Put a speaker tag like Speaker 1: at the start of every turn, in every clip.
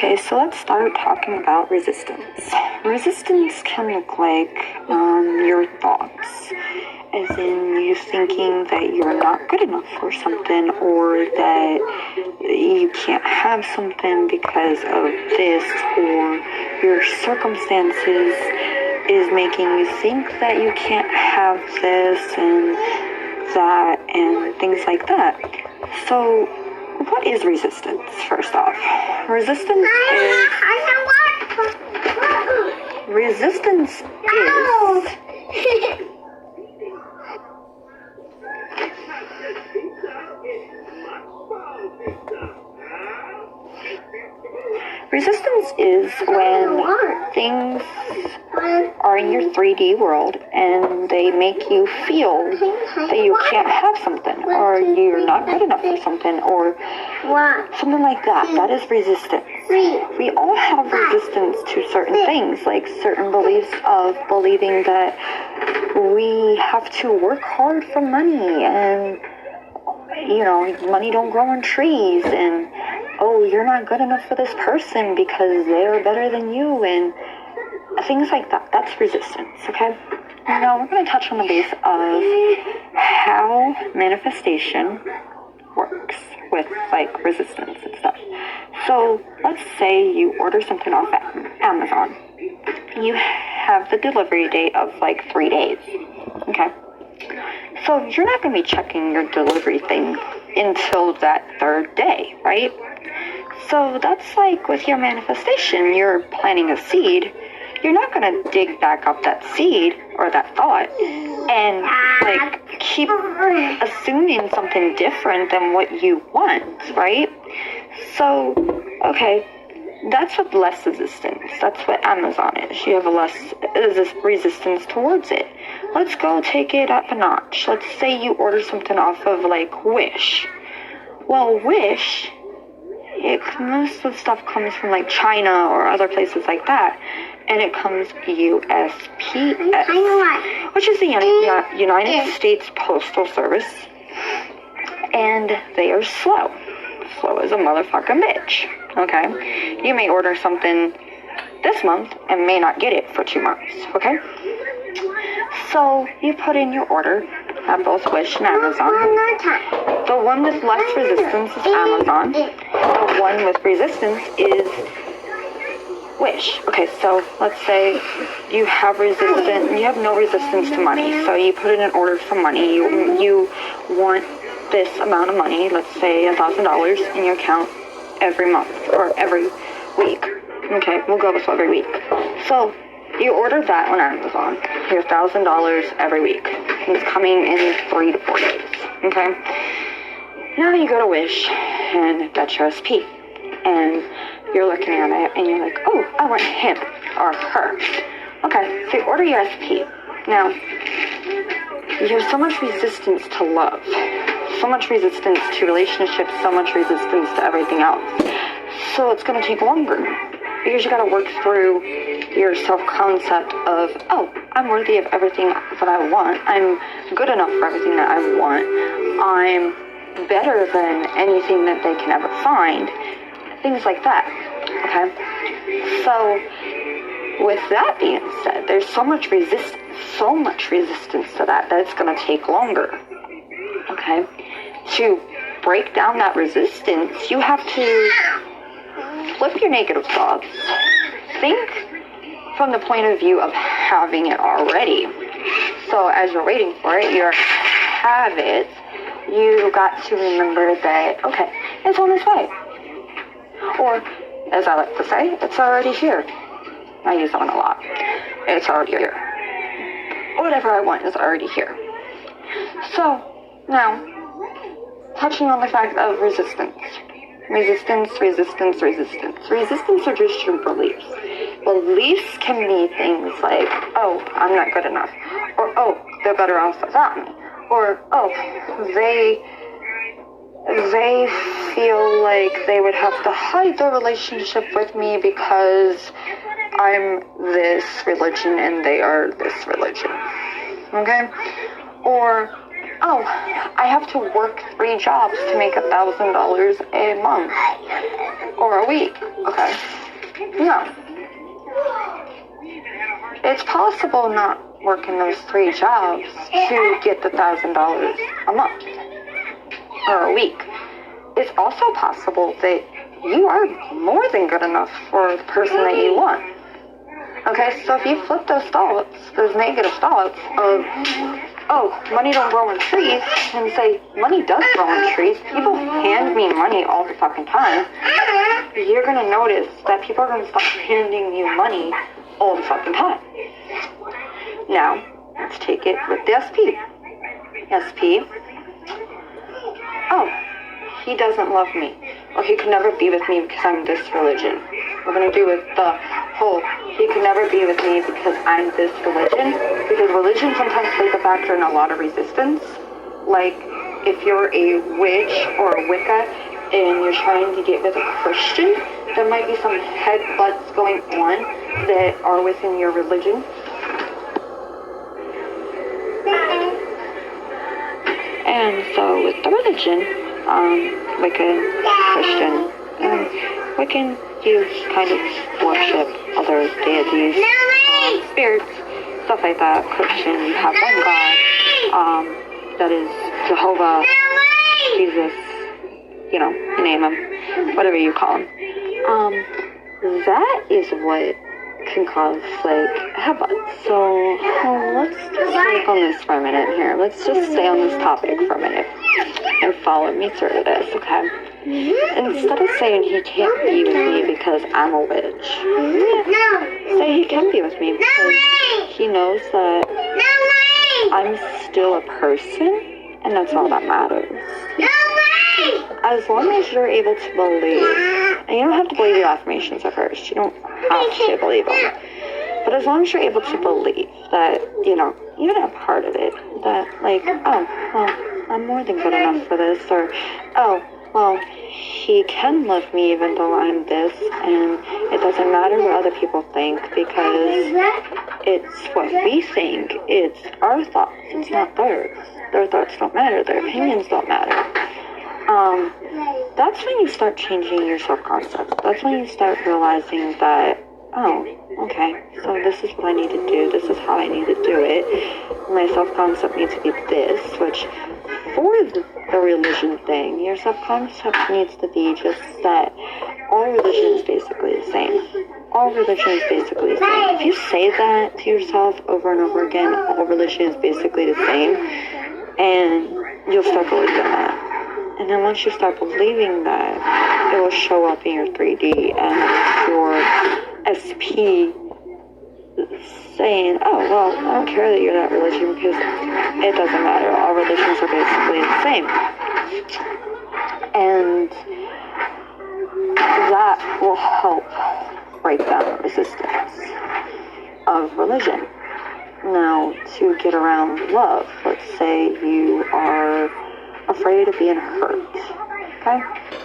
Speaker 1: Okay, so let's start talking about resistance. Resistance can look like your thoughts, as in you thinking that you're not good enough for something, or that you can't have something because of this, or your circumstances is making you think that you can't have this and that and things like that. So what is resistance, first off? Resistance is when things are in your 3D world and they make you feel that you can't have something, or you're not good enough for something, or something like that. That is resistance. We all have resistance to certain things, like certain beliefs of believing that we have to work hard for money, and money don't grow on trees, and you're not good enough for this person because they're better than you, and things like that. That's resistance, okay? Now we're going to touch on the base of how manifestation works with resistance and stuff. So let's say you order something off Amazon. You have the delivery date of 3 days, okay? So you're not going to be checking your delivery thing until that 3rd day, right? So that's with your manifestation. You're planting a seed. You're not going to dig back up that seed or that thought and keep assuming something different than what you want, right? So, okay, that's with less resistance. That's what Amazon is. You have a less resistance towards it. Let's go take it up a notch. Let's say you order something off of Wish. Well, Wish, most of the stuff comes from China or other places like that, and it comes USPS, which is the United States Postal Service, and they are slow as a motherfucking bitch, okay? You may order something this month and may not get it for 2 months, okay? So you put in your order at both Wish and Amazon. The one with less resistance is Amazon. The one with resistance is Wish. Okay, so let's say you have no resistance to money. So you put in an order for money. You want this amount of money, let's say $1,000 in your account every month or every week. Okay, we'll go with every week. So you ordered that on Amazon. Your $1,000 every week. It's coming in 3 to 4 days. Okay? Now you go to Wish, and that's your SP. And you're looking at it, and you're like, I want him or her. Okay, so you order your SP. Now, you have so much resistance to love, so much resistance to relationships, so much resistance to everything else. So it's going to take longer, because you got to work through your self-concept of, I'm worthy of everything that I want. I'm good enough for everything that I want. I'm better than anything that they can ever find. Things like that, okay? So, with that being said, there's so much resistance to that it's going to take longer, okay? To break down that resistance, you have to flip your negative thoughts. Think from the point of view of having it already. So as you're waiting for it, you have it, you got to remember that, okay, it's on its way. Or, as I like to say, it's already here. I use that one a lot. It's already here. Whatever I want is already here. So, now, touching on the fact of resistance. Resistance are just your beliefs. Beliefs can be things like, I'm not good enough. Or, they're better off without me. Or, they feel like they would have to hide their relationship with me because I'm this religion and they are this religion. Okay? Or oh, I have to work 3 jobs to make $1,000 a month or a week. Okay. No. It's possible not working those 3 jobs to get the $1,000 a month or a week. It's also possible that you are more than good enough for the person that you want. Okay, so if you flip those thoughts, those negative thoughts of, oh, money don't grow on trees, and say, money does grow on trees, people hand me money all the fucking time, you're gonna notice that people are gonna stop handing you money all the fucking time. Now, let's take it with the SP. SP, oh, he doesn't love me, or he could never be with me because I'm this religion. We're going to do with the whole, he could never be with me because I'm this religion, because religion sometimes plays a factor in a lot of resistance. Like, if you're a witch or a Wicca and you're trying to get with a Christian, there might be some headbutts going on that are within your religion. And so with the religion, Wiccan, Christian, Wiccan, you kind of worship other deities, spirits, stuff like that. Christian, you have one God, that is Jehovah, Jesus, you know, you name him, whatever you call him. That is what can cause, like, headbutts. So, let's just think on this for a minute here. Let's just stay on this topic for a minute and follow me through this, okay? Instead of saying he can't be with me because I'm a witch, say he can be with me because he knows that I'm still a person, and that's all that matters. As long as you're able to believe, and you don't have to believe your affirmations at first, you don't have to believe them, but as long as you're able to believe that, you know, even a part of it, that, like, oh, well, I'm more than good enough for this, or, oh, well, he can love me even though I'm this, and it doesn't matter what other people think, because it's what we think, it's our thoughts, it's not theirs. Their thoughts don't matter, their opinions don't matter. That's when you start changing your self-concept. That's when you start realizing that, oh, okay, so this is what I need to do, this is how I need to do it. My self-concept needs to be this, which for the religion thing, your self-concept needs to be just that all religion is basically the same. All religion is basically the same. If you say that to yourself over and over again, all religion is basically the same, and you'll start believing that. And then once you start believing that, it will show up in your 3D and your SP saying, oh, well, I don't care that you're that religion because it doesn't matter. All religions are basically the same. And that will help break down resistance of religion. Now, to get around love, let's say you are afraid of being hurt. Okay?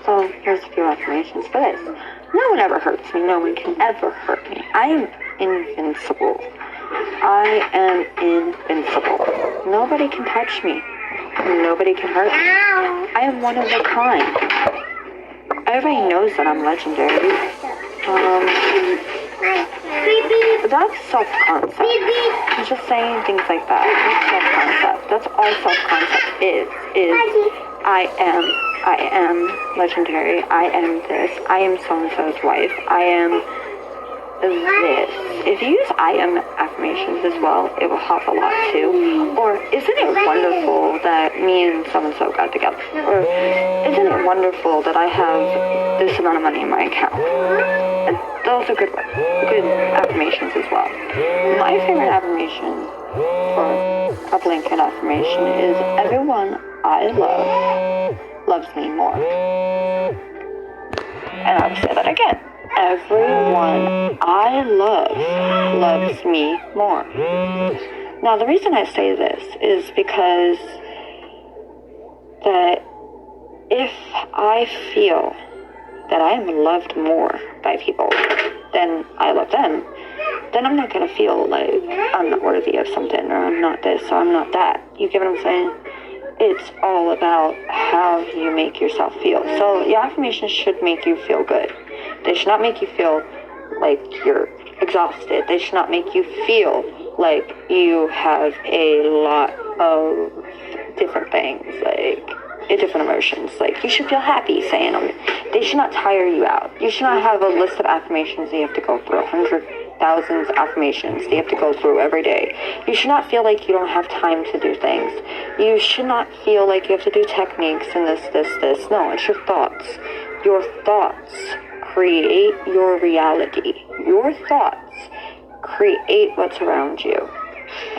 Speaker 1: So here's a few affirmations for this. No one ever hurts me. No one can ever hurt me. I am invincible. I am invincible. Nobody can touch me. Nobody can hurt me. I am one of a kind. Everybody knows that I'm legendary. That's self-concept. I'm just saying things like that. That's self-concept. That's all self-concept is I am legendary. I am this. I am so-and-so's wife. I am this. If you use I am affirmations as well, it will help a lot too. Or, isn't it wonderful that me and so-and-so got together? Or, isn't it wonderful that I have this amount of money in my account? And those are good affirmations as well. My favorite affirmation, or a blanket affirmation, is everyone I love loves me more. And I'll say that again. Everyone I love loves me more. Now, the reason I say this is because that if I feel that I am loved more by people than I love them, then I'm not going to feel like I'm not worthy of something, or I'm not this, or I'm not that. You get what I'm saying? it's all about how you make yourself feel. So your affirmations should make you feel good. They should not make you feel like you're exhausted. They should not make you feel like you have a lot of different things, like different emotions. Like, you should feel happy saying them. They should not tire you out. You should not have a list of affirmations that you have to go through, 100,000 affirmations that you have to go through every day. You should not feel like you don't have time to do things. You should not feel like you have to do techniques and this. No, it's your thoughts. Your thoughts create your reality. Your thoughts create what's around you.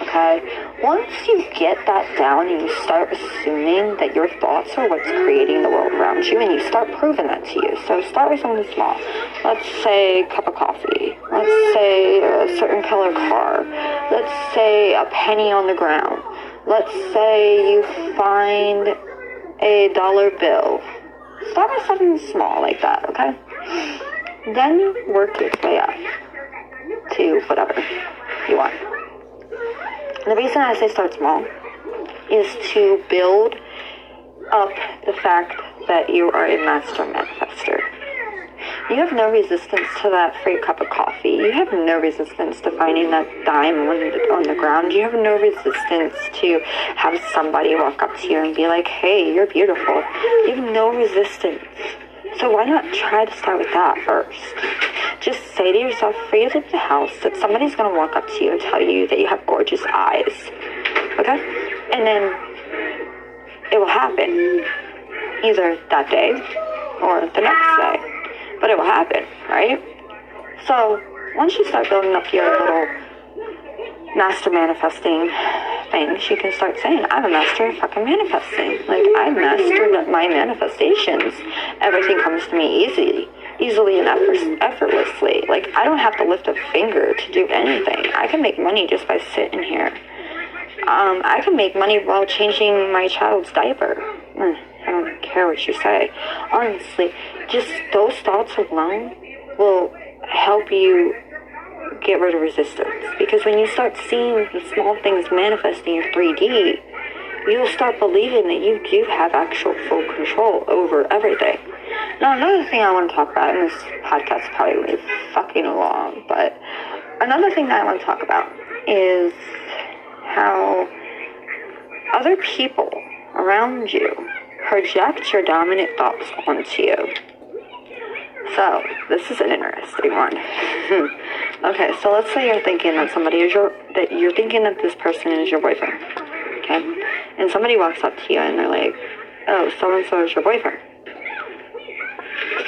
Speaker 1: Okay? Once you get that down and you start assuming that your thoughts are what's creating the world around you, and you start proving that to you. So start with something small. Let's say a cup of coffee. Let's say a certain color car. Let's say a penny on the ground. Let's say you find a dollar bill. Start with something small like that, okay? Then work your way up to whatever you want. The reason I say start small is to build up the fact that you are a master manifester. You have no resistance to that free cup of coffee. You have no resistance to finding that dime on the ground. You have no resistance to have somebody walk up to you and be like, hey, you're beautiful. You have no resistance. So why not try to start with that first? Just say to yourself, before you leave the house, that somebody's going to walk up to you and tell you that you have gorgeous eyes. Okay? And then it will happen. Either that day or the next day. But it will happen, right? So once you start building up your little master manifesting things, you can start saying, I'm a master of fucking manifesting. Like, I mastered my manifestations. Everything comes to me easily and effortlessly. Like, I don't have to lift a finger to do anything. I can make money just by sitting here. I can make money while changing my child's diaper. I don't care what you say. Honestly, just those thoughts alone will help you get rid of resistance. Because when you start seeing the small things manifest in your 3D, you'll start believing that you do have actual full control over everything. Now, another thing I want to talk about, and this podcast is probably really fucking long, but another thing that I want to talk about is how other people around you project your dominant thoughts onto you. So, this is an interesting one. Okay, so let's say you're thinking that that this person is your boyfriend. Okay? And somebody walks up to you and they're like, oh, so-and-so is your boyfriend.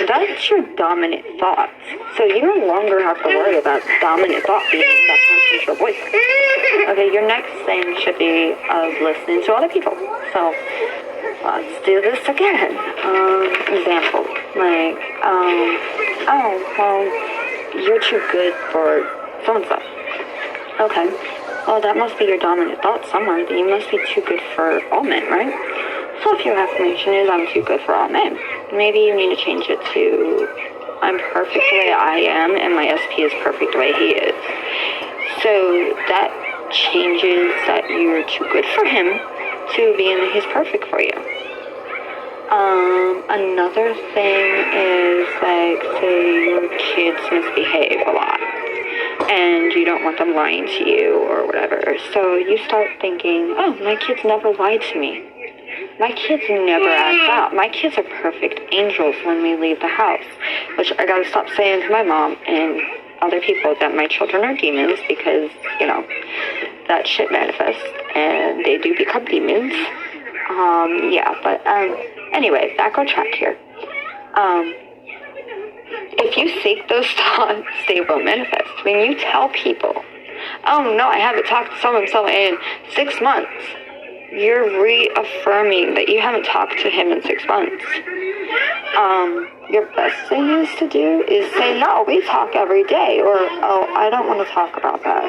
Speaker 1: That's your dominant thoughts. So you no longer have to worry about dominant thought being that person's your boyfriend. Okay, your next thing should be of listening to other people. So let's do this again. Example, like, oh, well, you're too good for so-and-so. Okay, well, that must be your dominant thought somewhere, that you must be too good for all men, right? So if your affirmation is, I'm too good for all men, maybe you need to change it to, I'm perfect the way I am, and my SP is perfect the way he is. So that changes that you're too good for him to being he's perfect for you. Another thing is, like, say your kids misbehave a lot and you don't want them lying to you or whatever. So you start thinking, oh, my kids never lie to me. My kids never act out. My kids are perfect angels when we leave the house. Which I gotta stop saying to my mom and other people that my children are demons, because, you know, that shit manifests and they do become demons. Anyway, back on track here. If you seek those thoughts, they will manifest. When you tell people, oh no, I haven't talked to so-and-so in 6 months, you're reaffirming that you haven't talked to him in 6 months. Your best thing is to do is say, no, we talk every day, or, oh, I don't want to talk about that.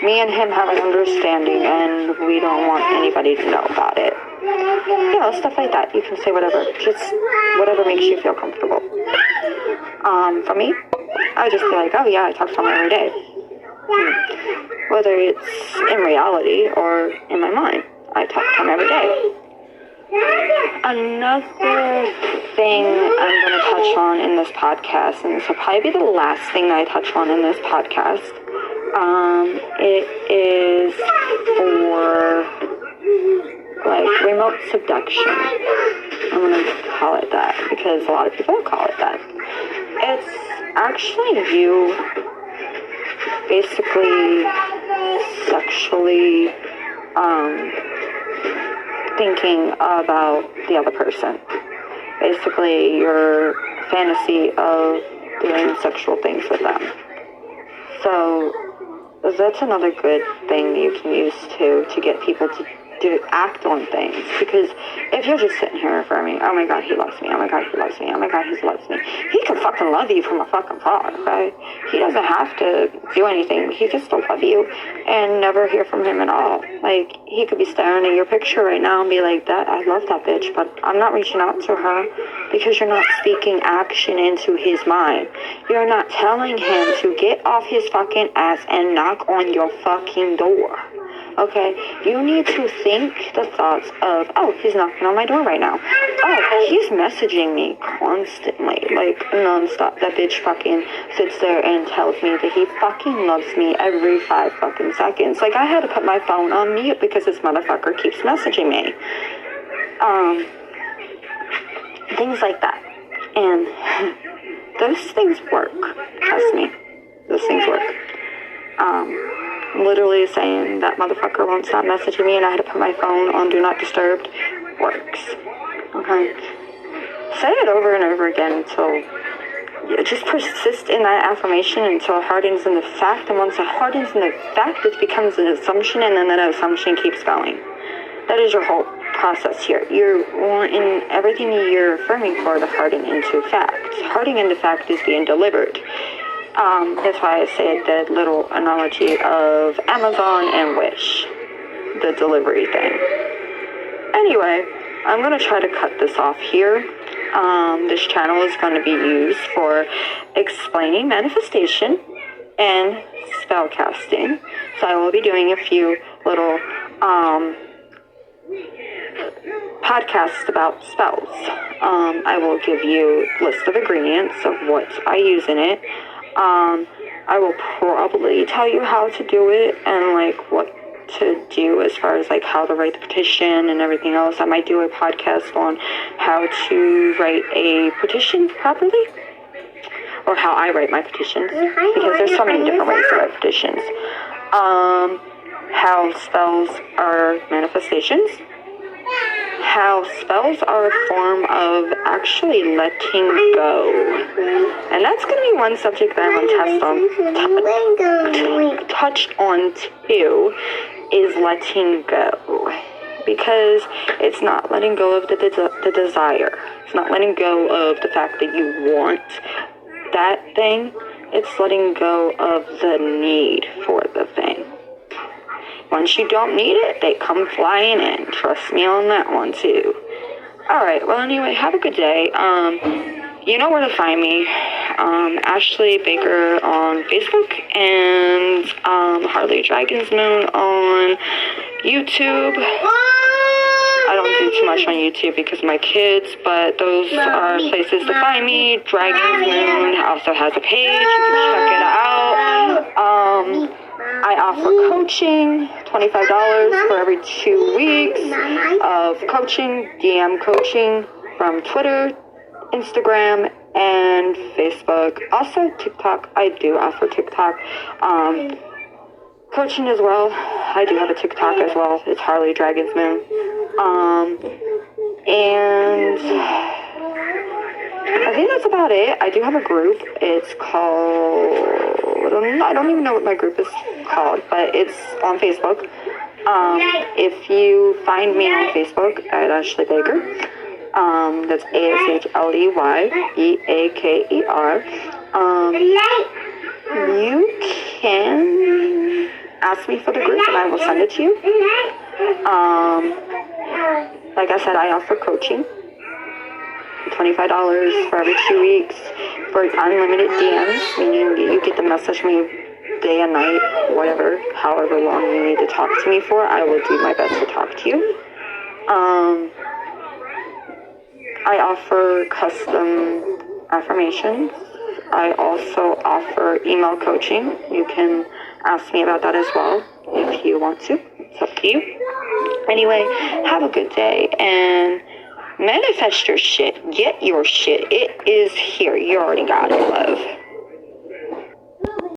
Speaker 1: Me and him have an understanding, and we don't want anybody to know about it. You know, stuff like that. You can say whatever, just whatever makes you feel comfortable. For me, I would just be like, oh yeah, I talk to him every day. Whether it's in reality or in my mind, I talk to him every day. Another thing I'm going to touch on in this podcast, and this will probably be the last thing that I touch on in this podcast, it is for, like, remote seduction. I'm going to call it that, because a lot of people call it that. It's actually you basically sexually, thinking about the other person. Basically, your fantasy of doing sexual things with them. So, that's another good thing you can use to get people to act on things. Because if you're just sitting here affirming, oh my god, he loves me, oh my god, he loves me, oh my god, he loves me, he can fucking love you from a fucking far, right? He doesn't have to do anything. He can still love you and never hear from him at all. Like, he could be staring at your picture right now and be like, that, I love that bitch, but I'm not reaching out to her, because you're not speaking action into his mind. You're not telling him to get off his fucking ass and knock on your fucking door. Okay, you need to think the thoughts of, oh, he's knocking on my door right now. Oh, he's messaging me constantly, like, nonstop. That bitch fucking sits there and tells me that he fucking loves me every 5 fucking seconds. Like, I had to put my phone on mute because this motherfucker keeps messaging me. Things like that. And those things work. Trust me. Those things work. Literally saying that motherfucker won't stop messaging me and I had to put my phone on Do Not Disturb works. Okay? Say it over and over again until you just persist in that affirmation until it hardens in the fact. And once it hardens in the fact, it becomes an assumption, and then that assumption keeps going. That is your whole process here. You're wanting everything you're affirming for to harden into fact. Hardening into fact is being delivered. That's why I said that little analogy of Amazon and Wish, the delivery thing. Anyway, I'm going to try to cut this off here. This channel is going to be used for explaining manifestation and spell casting. So I will be doing a few little podcasts about spells. I will give you a list of ingredients of what I use in it. I will probably tell you how to do it and like what to do as far as like how to write the petition and everything else. I might do a podcast on how to write a petition properly, or how I write my petitions, because there's so many different ways to write petitions. How spells are manifestations. How spells are a form of actually letting go. And that's going to be one subject that I'm going to touch on too, is letting go. Because it's not letting go of the desire. It's not letting go of the fact that you want that thing. It's letting go of the need for the thing. Once you don't need it, they come flying in. Trust me on that one, too. Alright, well, anyway, have a good day. You know where to find me. Ashley Baker on Facebook, and Harley Dragon's Moon on YouTube. I don't do too much on YouTube because of my kids, but those are places to find me. Dragon's Moon also has a page. You can check it out. I offer coaching, $25 for every 2 weeks of coaching, DM coaching from Twitter, Instagram, and Facebook. Also TikTok. I do offer TikTok coaching as well. I do have a TikTok as well. It's Harley Dragon's Moon. And I think that's about it. I do have a group. It's called, I don't even know what my group is called, but it's on Facebook. If you find me on Facebook at Ashley Baker, that's ASHLEYEAKER, you can ask me for the group and I will send it to you. Like I said, I offer coaching. $25 for every 2 weeks for unlimited DMs, meaning you get to message me day and night, whatever, however long you need to talk to me for. I will do my best to talk to you. I offer custom affirmations. I also offer email coaching. You can ask me about that as well if you want to. It's up to you. Anyway, have a good day and manifest your shit. Get your shit. It is here. You already got it, love.